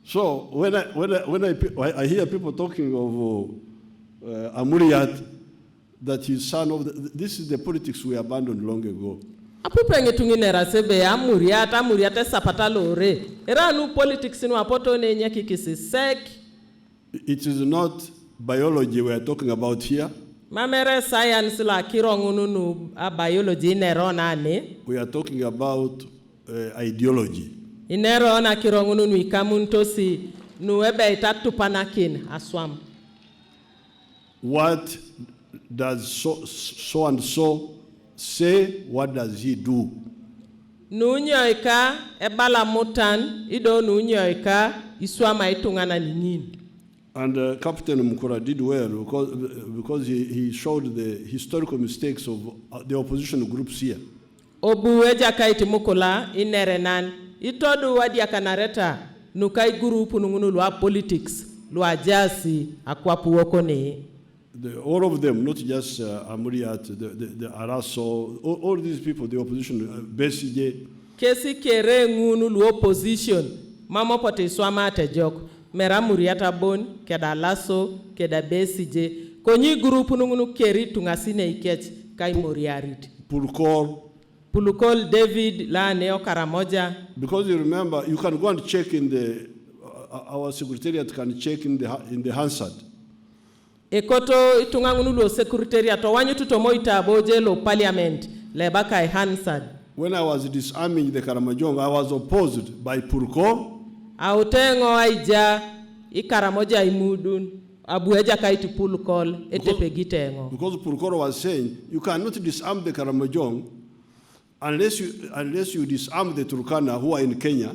So when I hear people talking of Amuriat, that his son of this is the politics we abandoned long ago. Apupenge tunginera sebe Amuriat sapata lore. Era nu politics nu apoto ne nyaki kisisek. It is not biology we are talking about here. Mamere science la kirongunu nu biology nerona ne. We are talking about ideology. Inero na kirongunu nu ikamuntosi nu ebe itatu panakin aswam. What does so and so say? What does he do? Nunyoika ebala mutan ido nunyoika iswama itungana ningin. And Captain Mukura did well because he showed the historical mistakes of the opposition groups here. Obu eja kaiti mukula inerenan itodu wadia kanareta nukai grupu nungunu lwa politics lwa jasi akwapu wokone. All of them, not just Amuriat, the Araso, all these people, the opposition, Besigye. Kesi kere ngunu lu opposition, mama pote swama tejok, mera Amuriata bon, keda Lasso, keda Besigye, konyi grupu nungunu keri tungasine ikech kai Moriarit. Pulukol David la neo Karamoja. Because you remember, you can go and check in the, our secretariat can check in the Hansard. Ekoto itungangunu lo secretariat wanyu tutomo itaboje lo parliament lebaka e Hansard. When I was disarming the Karamojong, I was opposed by Purko. Autengo aija ikaramoja imudun abueja kaiti Pulukol etepegitengo. Because Purko was saying you cannot disarm the Karamojong unless you disarm the Turkana who are in Kenya.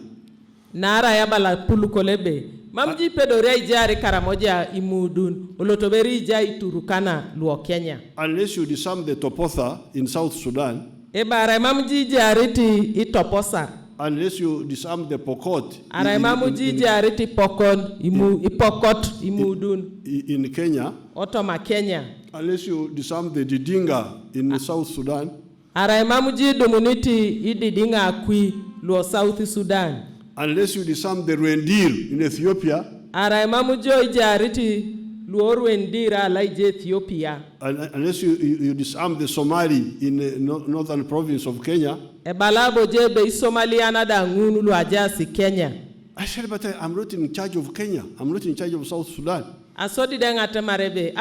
Nara yabala Pulukolebe. Mamji pedore ijari Karamoja imudun ulotoberi ijai Turkana luo Kenya. Unless you disarm the Topotha in South Sudan. Ebare mamji jariti itoposa. Unless you disarm the Pokot. Arai mamji jariti Pokon ipokot imudun in Kenya. Otoma Kenya. Unless you disarm the Didinga in South Sudan. Arai mamji domuniti ididinga akui luo South Sudan. Unless you disarm the Rendir in Ethiopia. Arai mamujo ijariti luo Rendira laije Ethiopia. Unless you disarm the Somali in the northern province of Kenya. Ebalabo jebe Somaliana da ngunu lu ajasi Kenya. I said, but I'm not in charge of Kenya. I'm not in charge of South Sudan. Asodi denga temarebe.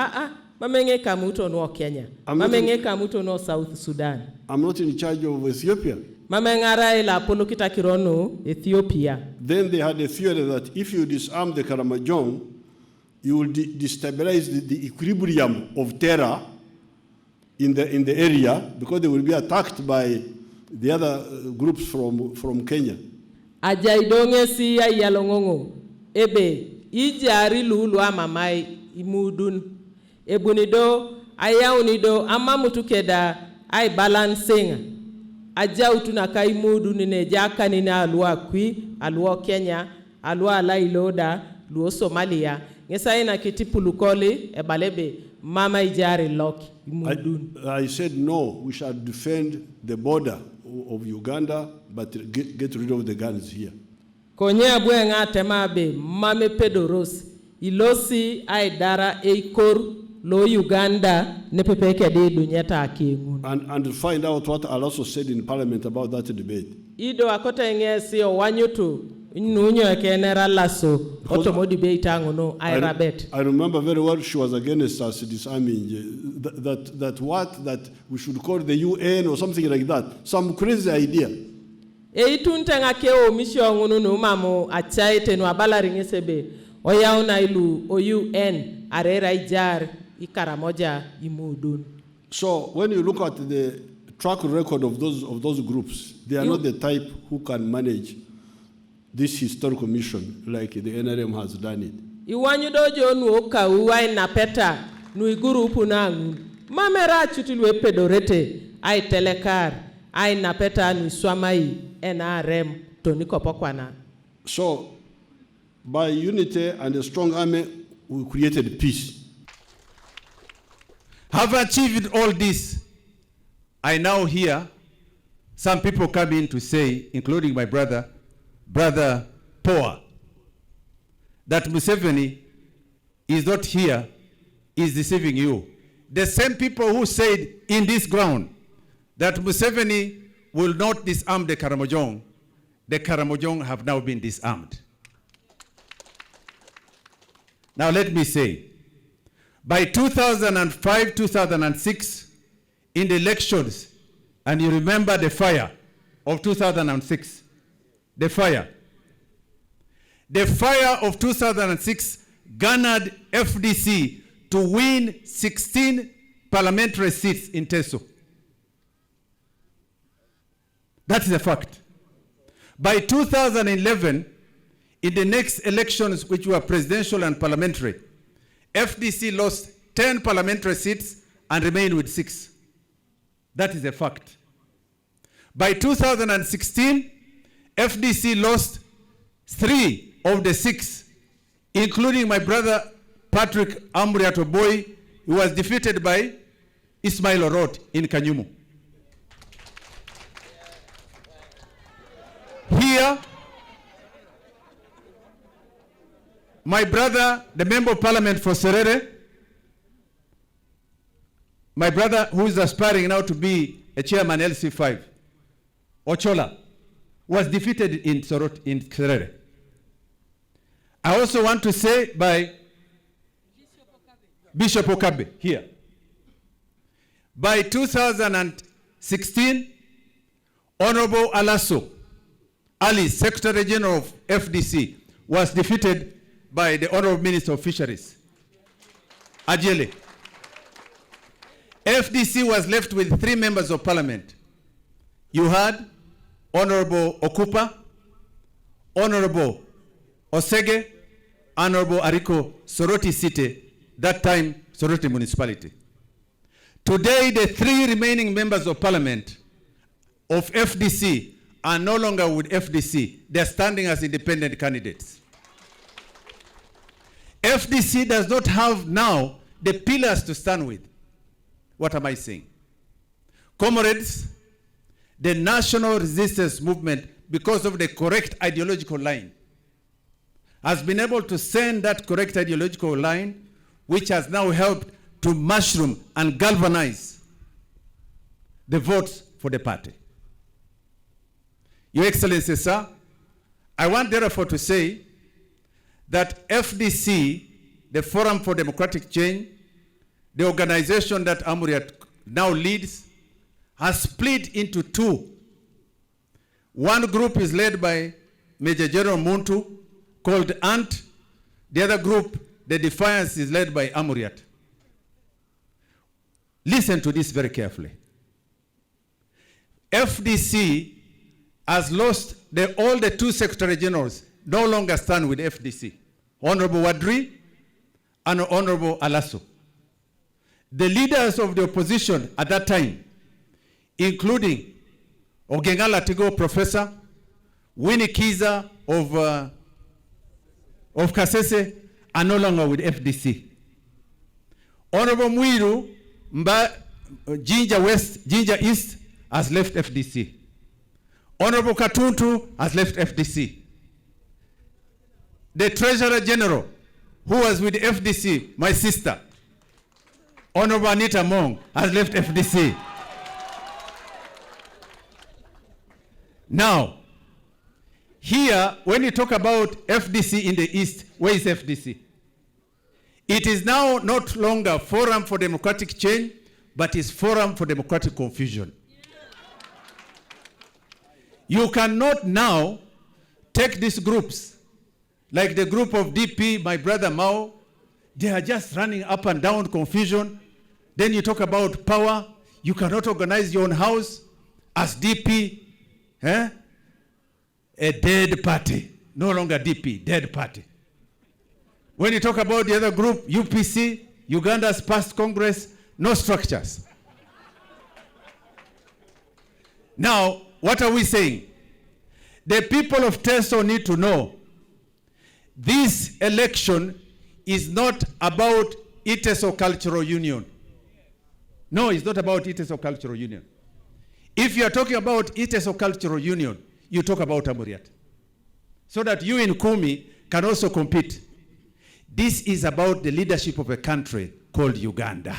Mamenge kamuto no Kenya. Mamenge kamuto no South Sudan. I'm not in charge of Ethiopia. Mamengara la polokita kirono Ethiopia. Then they had a theory that if you disarm the Karamojong, you will destabilize the equilibrium of terror in the area because they will be attacked by the other groups from Kenya. Ajaidonge si ya yalongongo. Ebe ijari lulu amamai imudun. Ebunido ayaunido amamutukeda ai balancing. Aja utunaka imudu nine jaka nina alua kui, alua Kenya, alua lailoda, luo Somalia. Ngesa ina kiti Pulukoli, ebalebe, mama ijari loki, imudun. I said no, we shall defend the border of Uganda, but get rid of the guns here. Konye abue nga temabe, mame pedoros, ilosi aidara eikor, lo Uganda nepepeke de dunyeta akingun. And find out what I also said in Parliament about that debate. Ido akota ngesi o wanyutu nunyo ekenera lasso otomo debate angono airabet. I remember very well she was against us disarming that we should call the UN or something like that. Some crazy idea. Eitunte ngake o mission ngono no mamo achaite no abala ringesebe oyauna ilu o UN arera ijar ikaramoja imudun. So when you look at the track record of those groups, they are not the type who can manage this historical mission like the NRM has done it. Iwanyu dojo nu oka uwai na peta nu iguru upunangu. Mamera chutilwe pedorete ai telekar ai na peta nu swamai NRM toniko pokwana. So by unity and a strong army, we created peace. Have achieved all this, I now hear some people come in to say, including my brother Poa, that Museveni is not here is deceiving you. The same people who said in this ground that Museveni will not disarm the Karamojong have now been disarmed. Now let me say, by 2005, 2006, in the elections, and you remember the fire of 2006, the fire of 2006 garnered FDC to win 16 parliamentary seats in Teso. That is a fact. By 2011, in the next elections, which were presidential and parliamentary, FDC lost 10 parliamentary seats and remained with 6. That is a fact. By 2016, FDC lost 3 of the 6, including my brother Patrick Amuriat, who was defeated by Ismail Orot in Kanyumu. Here, my brother, the member of parliament for Serere, my brother who is aspiring now to be a chairman LC5, Ochola, was defeated in Serere. I also want to say by Bishop Okabe here. By 2016, Honorable Alaso, Ali, Secretary General of FDC, was defeated by the Honorable Minister of Fisheries, Ajele. FDC was left with 3 members of parliament. You had Honorable Okupa, Honorable Osege, Honorable Ariko Soroti City, that time Soroti Municipality. Today, the 3 remaining members of parliament of FDC are no longer with FDC. They're standing as independent candidates. FDC does not have now the pillars to stand with. What am I saying? Comrades, the national resistance movement, because of the correct ideological line, has been able to send that correct ideological line, which has now helped to mushroom and galvanize the votes for the party. Your Excellency, sir, I want therefore to say that FDC, the Forum for Democratic Change, the organization that Amuriat now leads, has split into 2. One group is led by Major General Muntu, called ANT. The other group, the Defiance, is led by Amuriat. Listen to this very carefully. FDC has lost all the 2 Secretary Generals, no longer stand with FDC. Honorable Wadri and Honorable Alaso. The leaders of the opposition at that time, including Ogengala Tigo Professor, Winnie Kiza of Kasese, are no longer with FDC. Honorable Muiru Jinja West, Jinja East has left FDC. Honorable Katuntu has left FDC. The Treasurer General, who was with FDC, my sister, Honorable Anita Mong, has left FDC. Now, here, when you talk about FDC in the East, where is FDC? It is now not longer Forum for Democratic Change, but is Forum for Democratic Confusion. You cannot now take these groups, like the group of DP, my brother Mao, they are just running up and down confusion. Then you talk about power. You cannot organize your own house as DP. A dead party. No longer DP, dead party. When you talk about the other group, UPC, Uganda's past Congress, no structures. Now, what are we saying? The people of Teso need to know this election is not about Iteso Cultural Union. No, it's not about Iteso Cultural Union. If you are talking about Iteso Cultural Union, you talk about Amuriat. So that you in Kumi can also compete This is about the leadership of a country called Uganda.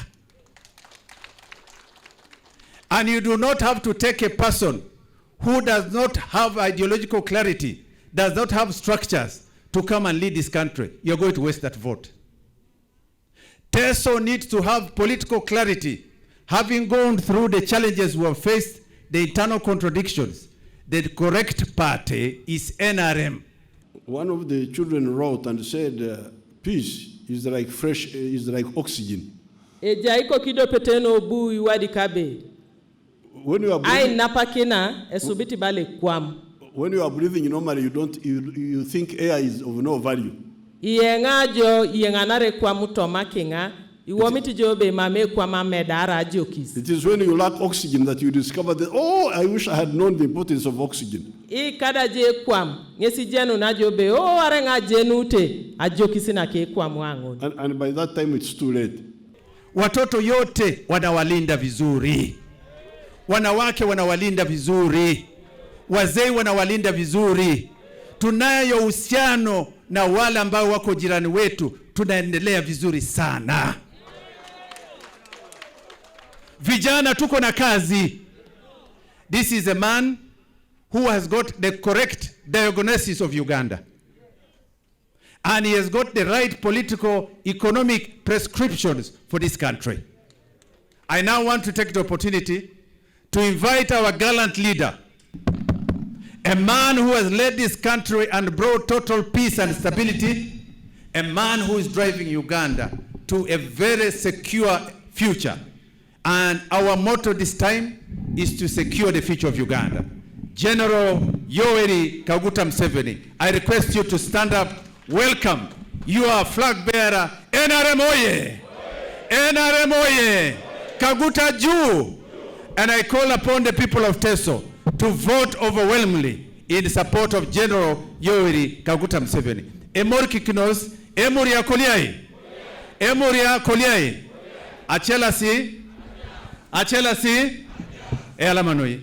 And you do not have to take a person who does not have ideological clarity, does not have structures to come and lead this country. You're going to waste that vote. Teso needs to have political clarity. Having gone through the challenges we have faced, the internal contradictions, the correct party is NRM. One of the children wrote and said, peace is like fresh, is like oxygen. When you are breathing normally, you think air is of no value. It is when you lack oxygen that you discover that, oh, I wish I had known the importance of oxygen. And by that time it's too late. Watoto yote wanawalinda vizuri. Wanawake wanawalinda vizuri. Wazee wanawalinda vizuri. Tunayo uhusiano na wale ambao wako jirani wetu, tunaendelea vizuri sana. Vijana tuko na kazi. This is a man who has got the correct diagnosis of Uganda. And he has got the right political, economic prescriptions for this country. I now want to take the opportunity to invite our gallant leader, a man who has led this country and brought total peace and stability, a man who is driving Uganda to a very secure future. And our motto this time is to secure the future of Uganda. General Yoweri Kaguta Museveni, I request you to stand up. Welcome. You are flag bearer. NRM oye! NRM oye! Kaguta juu! And I call upon the people of Teso to vote overwhelmingly in support of General Yoweri Kaguta Museveni. Emori kikinos, Emuria koliai. Emuria koliai. Achela si? Achela si? Elamanoi.